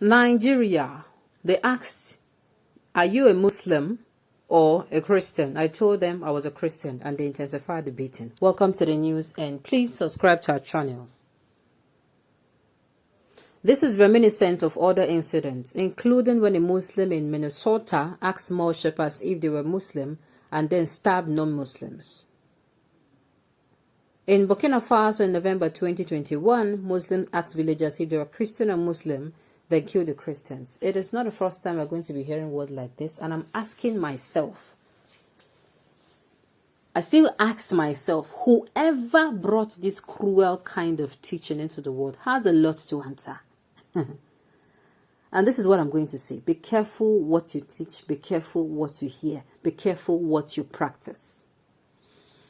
Nigeria, they asked, are you a Muslim or a Christian? I told them I was a Christian, and they intensified the beating. Welcome to the news, and please subscribe to our channel. This is reminiscent of other incidents, including when a Muslim in Minnesota asked mall shoppers if they were Muslim and then stabbed non-Muslims. In Burkina Faso in November 2021, Muslims asked villagers if they were Christian or Muslim, then killed the Christians. It is not the first time we're going to be hearing words like this, and I'm asking myself, I still ask myself, whoever brought this cruel kind of teaching into the world has a lot to answer. And this is what I'm going to say. Be careful what you teach. Be careful what you hear. Be careful what you practice.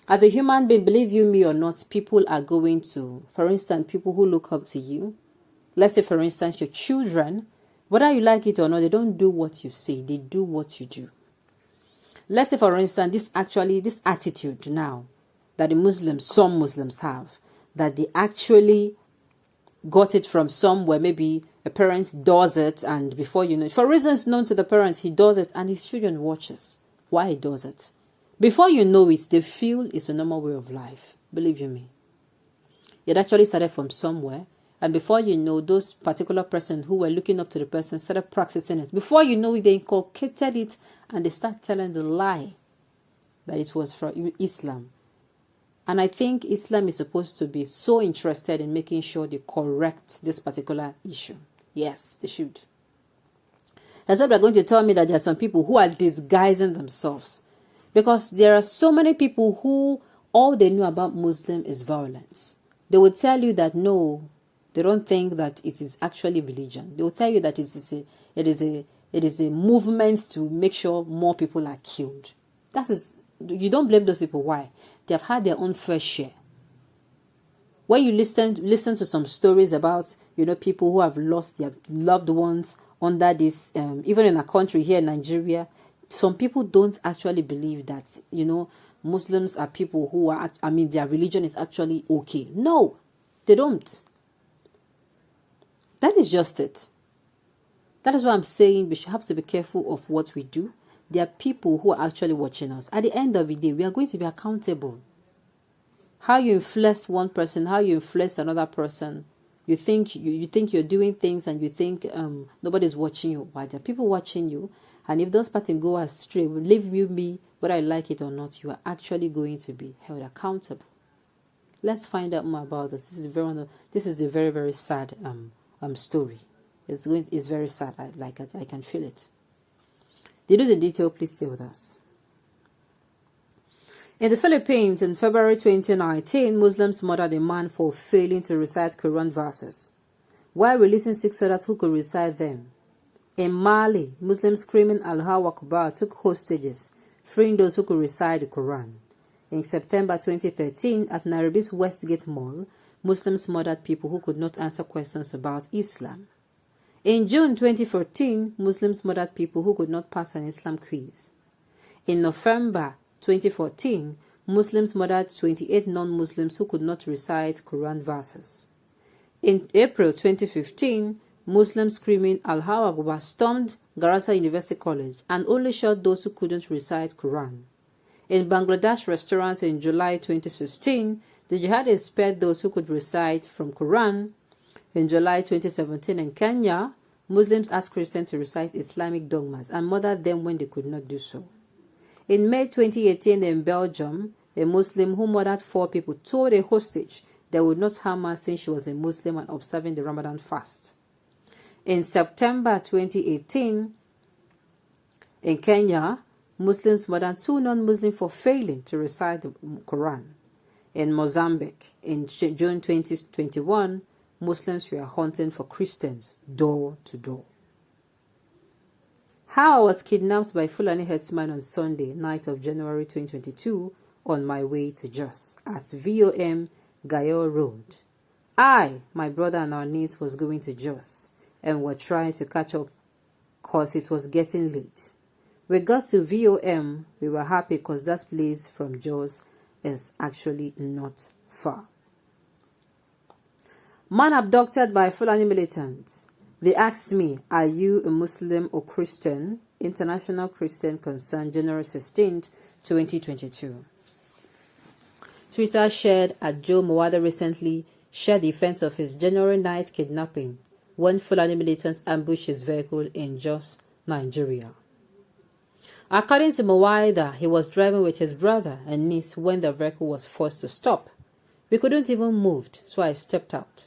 As a human being, believe you me or not, people are going to, for instance, people who look up to you. Let's say, for instance, your children, whether you like it or not, they don't do what you say. They do what you do. Let's say, for instance, this attitude now that some Muslims have, that they actually got it from somewhere. Maybe a parent does it, and before you know it, for reasons known to the parent, he does it, and his children watches why he does it. Before you know it, they feel it's a normal way of life. Believe you me. It actually started from somewhere, and before you know, those particular person who were looking up to the person started practicing it. Before you know it, they inculcated it, and they start telling the lie that it was from Islam. And I think Islam is supposed to be so interested in making sure they correct this particular issue. Yes, they should. That's why they're going to tell me that there are some people who are disguising themselves. Because there are so many people who all they know about Muslim is violence. They will tell you that no, they don't think that it is actually religion. They will tell you that it is a movement to make sure more people are killed. You don't blame those people. Why? They have had their own fair share. When you listen to some stories about, people who have lost their loved ones under this, even in a country here in Nigeria, some people don't actually believe that, Muslims are people who are, their religion is actually okay. No, they don't. That is just it. That is why I'm saying we should have to be careful of what we do. There are people who are actually watching us. At the end of the day, we are going to be accountable. How you influence one person, how you influence another person. You think you're doing things, and you think nobody's watching you. But there are people watching you. And if those patterns go astray, believe you me, whether I like it or not, you are actually going to be held accountable. Let's find out more about this. This is a very, very sad story. It's very sad. I can feel it. The news in detail, please stay with us. In the Philippines, in February 2019, Muslims murdered a man for failing to recite Quran verses, while releasing 6 others who could recite them. In Mali, Muslims screaming Allahu Akbar took hostages, freeing those who could recite the Quran. In September 2013, at Nairobi's Westgate Mall, Muslims murdered people who could not answer questions about Islam. In June 2014, Muslims murdered people who could not pass an Islam quiz. In November 2014, Muslims murdered 28 non-Muslims who could not recite Quran verses. In April 2015, Muslims screaming Allahu Akbar stormed Garissa University College and only shot those who couldn't recite Quran. In Bangladesh restaurants in July 2016, the jihadists spared those who could recite from Quran. In July 2017 in Kenya, Muslims asked Christians to recite Islamic dogmas and murdered them when they could not do so. In May 2018 in Belgium, a Muslim who murdered 4 people told a hostage they would not harm her since she was a Muslim and observing the Ramadan fast. In September 2018 in Kenya, Muslims murdered 2 non-Muslims for failing to recite the Quran. In Mozambique, in June 2021, Muslims were hunting for Christians door to door. How I was kidnapped by Fulani herdsmen on Sunday, night of January 2022, on my way to Jos at VOM Gayo Road. I, my brother and our niece was going to Jos and were trying to catch up because it was getting late. We got to VOM, we were happy because that place from Jos is actually not far. Man abducted by Fulani militants. They asked me, are you a Muslim or Christian? International Christian Concern, January 16th, 2022. Twitter shared at Joe Mawada recently shared the events of his January 9th kidnapping when Fulani militants ambushed his vehicle in Jos, Nigeria. According to Mawada, he was driving with his brother and niece when the vehicle was forced to stop. We couldn't even move, so I stepped out.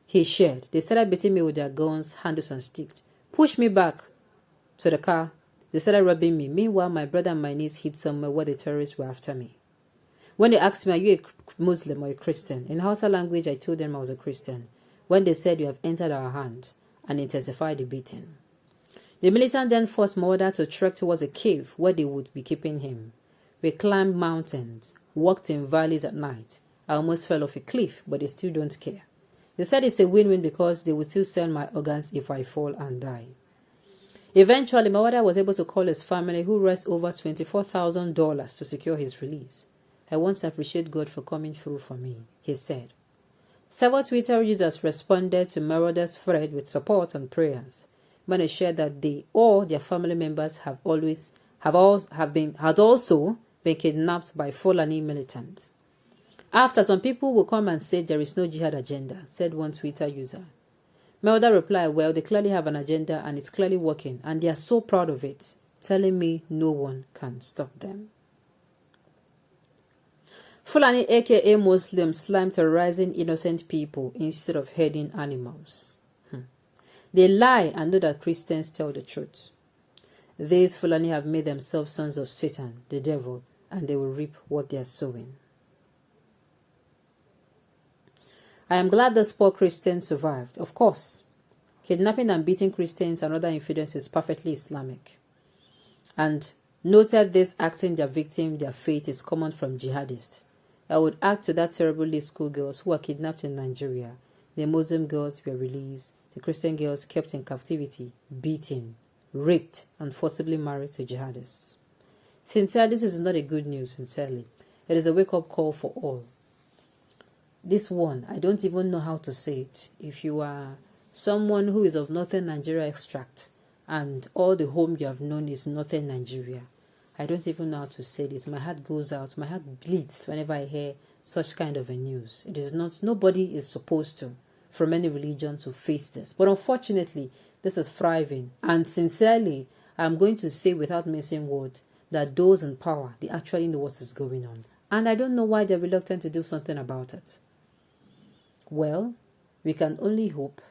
He shared, they started beating me with their guns, handles and sticks, pushed me back to the car. They started robbing me. Meanwhile, my brother and my niece hid somewhere where the terrorists were after me. When they asked me, are you a Muslim or a Christian? In Hausa language, I told them I was a Christian. When they said, you have entered our hand, and intensified the beating. The militant then forced Mawada to trek towards a cave where they would be keeping him. We climbed mountains, walked in valleys at night. I almost fell off a cliff, but they still don't care. They said it's a win-win because they will still sell my organs if I fall and die. Eventually, Mawada was able to call his family, who raised over $24,000 to secure his release. I want to appreciate God for coming through for me, he said. Several Twitter users responded to Mawada's thread with support and prayers. When they shared that they or their family members had also been kidnapped by Fulani militants. After, some people will come and say there is no jihad agenda, said one Twitter user. Mawada replied, well, they clearly have an agenda and it's clearly working, and they are so proud of it, telling me no one can stop them. Fulani aka Muslims slime terrorizing innocent people instead of herding animals. They lie and know that Christians tell the truth. These Fulani have made themselves sons of Satan, the devil, and they will reap what they are sowing. I am glad those poor Christians survived. Of course, kidnapping and beating Christians and other infidels is perfectly Islamic. And noted this asking their victim their fate is common from jihadists. I would add to that terribly schoolgirls who were kidnapped in Nigeria. The Muslim girls were released. The Christian girls kept in captivity, beaten, raped, and forcibly married to jihadists. Sincerely, this is not a good news, sincerely. It is a wake-up call for all. This one, I don't even know how to say it. If you are someone who is of Northern Nigeria extract and all the home you have known is Northern Nigeria, I don't even know how to say this. My heart goes out, my heart bleeds whenever I hear such kind of a news. It is not, nobody is supposed to, from any religion, to face this. But unfortunately, this is thriving. And sincerely, I'm going to say without missing word that those in power, they actually know what is going on. And I don't know why they're reluctant to do something about it. Well, we can only hope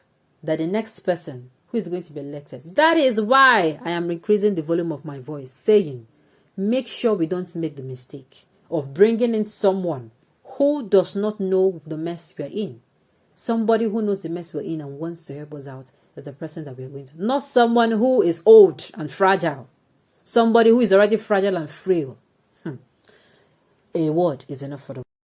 that the next person who is going to be elected, that is why I am increasing the volume of my voice, saying, make sure we don't make the mistake of bringing in someone who does not know the mess we are in. Somebody who knows the mess we're in and wants to help us out is the person that we're going to. Not someone who is old and fragile. Somebody who is already fragile and frail. A word is enough for the